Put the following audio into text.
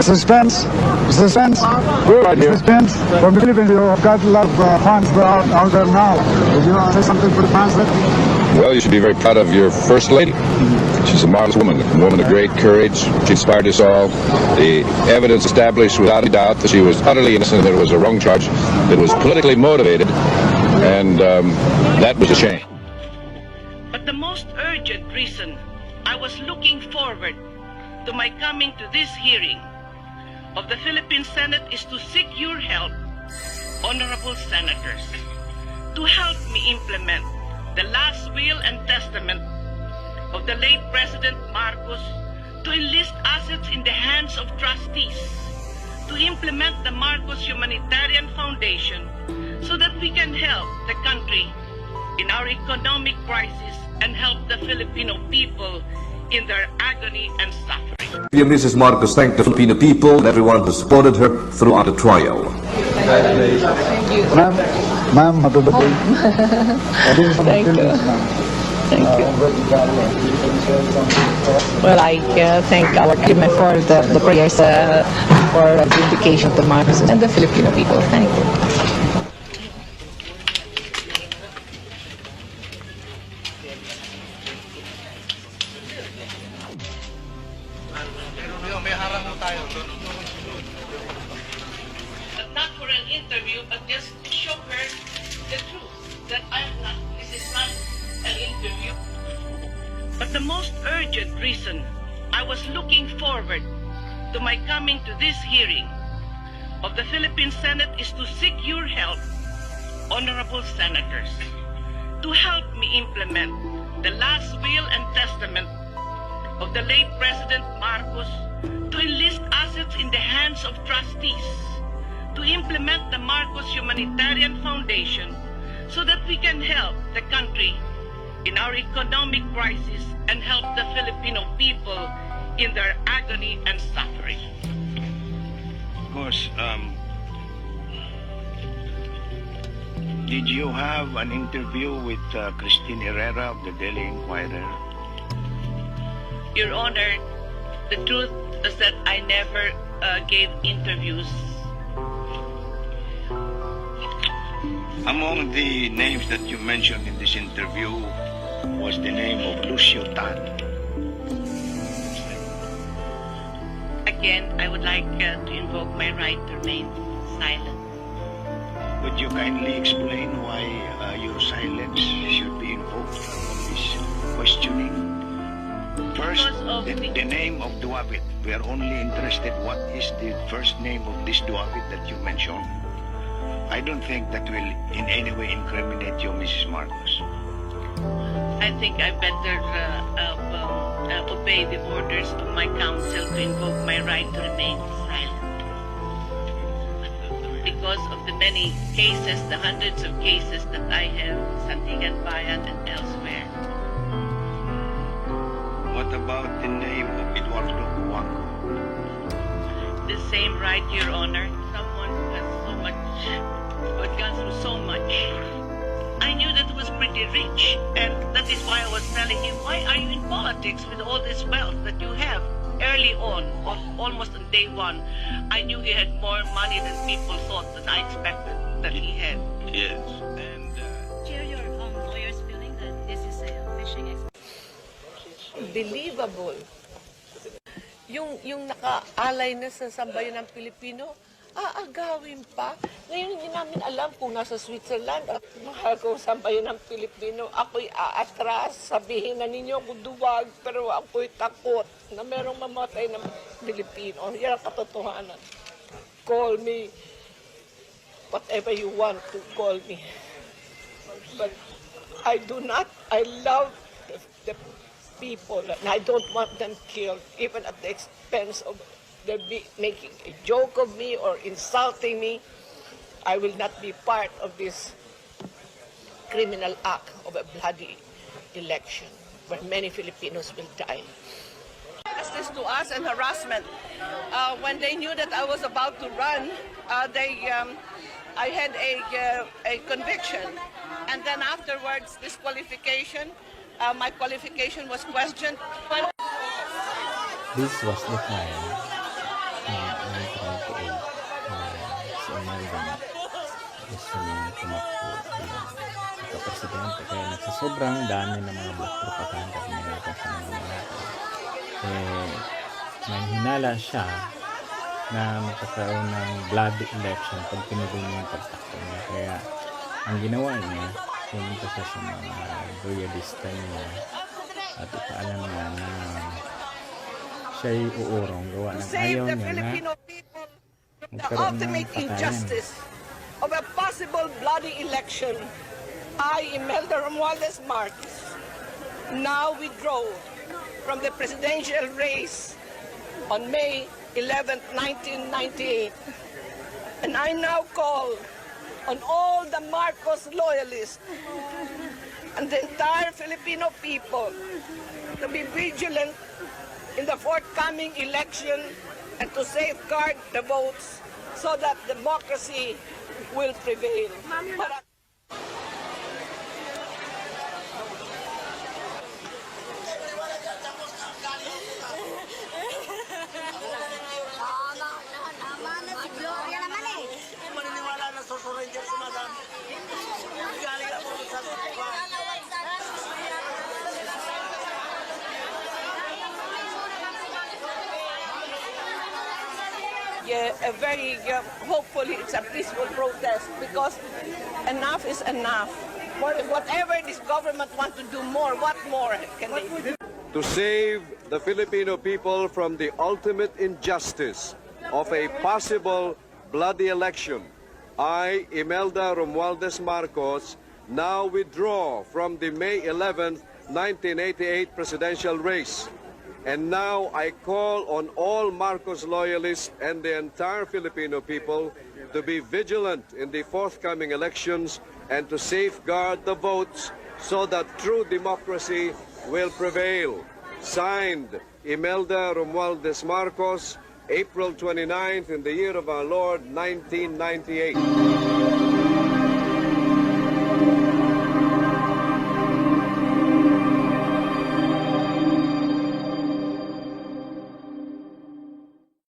Suspense. We're right here. Suspense. From the Philippines, you have got a lot of fans out there now. Would you want to say something for the fans there? Well, you should be very proud of your First Lady. She's a marvelous woman, a woman of great courage. She inspired us all. The evidence established without a doubt that she was utterly innocent, that it was a wrong charge, that was politically motivated, and that was a shame. But the most urgent reason I was looking forward to my coming to this hearing of the Philippine Senate is to seek your help, honorable senators, to help me implement the last will and testament of the late President Marcos to enlist assets in the hands of trustees, to implement the Marcos Humanitarian Foundation so that we can help the country in our economic crisis and help the Filipino people in their agony and suffering. Mrs. Marcos thanked the Filipino people and everyone who supported her throughout the trial. Thank you. Ma'am, matutuloy. Thank you. Thank you. Well, I thank our team for the prayers for the vindication of the Marcos and the Filipino people. Thank you. Not for an interview, but just to show her the truth that this is not an interview. But the most urgent reason I was looking forward to my coming to this hearing of the Philippine Senate is to seek your help, honorable senators, to help me implement the last will and testament of the late President Marcos to enlist assets in the hands of trustees, to implement the Marcos Humanitarian Foundation so that we can help the country in our economic crisis and help the Filipino people in their agony and suffering. Of course, did you have an interview with Christine Herrera of the Daily Inquirer? Your Honor, the truth is that I never gave interviews. Among the names that you mentioned in this interview was the name of Lucio Tan. Again, I would like to invoke my right to remain silent. Would you kindly explain why your silence should be invoked on this questioning? First, the name of Duavit. We are only interested what is the first name of this Duavit that you mentioned. I don't think that will in any way incriminate you, Mrs. Marcos. I think I better obey the orders of my counsel to invoke my right to remain silent. Because of the many cases, the hundreds of cases that I have, Sandigan Bayan and elsewhere. What about the name of Eduardo Cuanco? The same right, Your Honor. Someone who has so much, who had gone through so much. I knew that he was pretty rich, and that is why I was telling him, why are you in politics with all this wealth that you have? Early on, almost on day one, I knew he had more money than people thought, that I expected that he had. Yes. And Share your lawyer's feeling that this is a fishing expedition. Believable. Yung nakaalay na sa sambayan ng Pilipino, aagawin pa. Ngayon hindi namin alam kung nasa Switzerland at mahal ko sambayan ng Pilipino. Ako'y aatras, sabihin na ninyo kung duwag, pero ako'y takot na merong mamatay ng Pilipino. Yan ang katotohanan. Call me whatever you want to call me. But I love the people, and I don't want them killed, even at the expense of them making a joke of me or insulting me. I will not be part of this criminal act of a bloody election where many Filipinos will die. Justice to us and harassment. When they knew that I was about to run, I had a conviction, and then afterwards disqualification. My qualification was questioned. This was the time si Imelda gusto niya tumakbo bilang presidente, kaya nagsasobrang dami ng mga black propaganda pinagagawa sa mga lalaki. May hinala siya na magkakaroon ng bloody election pag pinuloy niya yung pagtakbo niya. Kaya ang ginawa niya, pumunta siya sa mga royalista niya at ipaalam niya na siya'y uurong gawa ng ayaw niya na the ultimate injustice of a possible bloody election, I, Imelda Romualdez Marcos, now withdraw from the presidential race on May 11, 1998. And I now call on all the Marcos loyalists and the entire Filipino people to be vigilant in the forthcoming election and to safeguard the votes so that democracy will prevail. Tama na si Gloria naman eh. Maniniwala na susurrender si Madam. Galing ako sa Hopefully it's a peaceful protest because enough is enough. Whatever this government wants to do more, what more can they do? To save the Filipino people from the ultimate injustice of a possible bloody election, I, Imelda Romualdez Marcos, now withdraw from the May 11, 1988 presidential race. And now I call on all Marcos loyalists and the entire Filipino people to be vigilant in the forthcoming elections and to safeguard the votes so that true democracy will prevail. Signed, Imelda Romualdez Marcos, April 29th in the year of our Lord, 1998.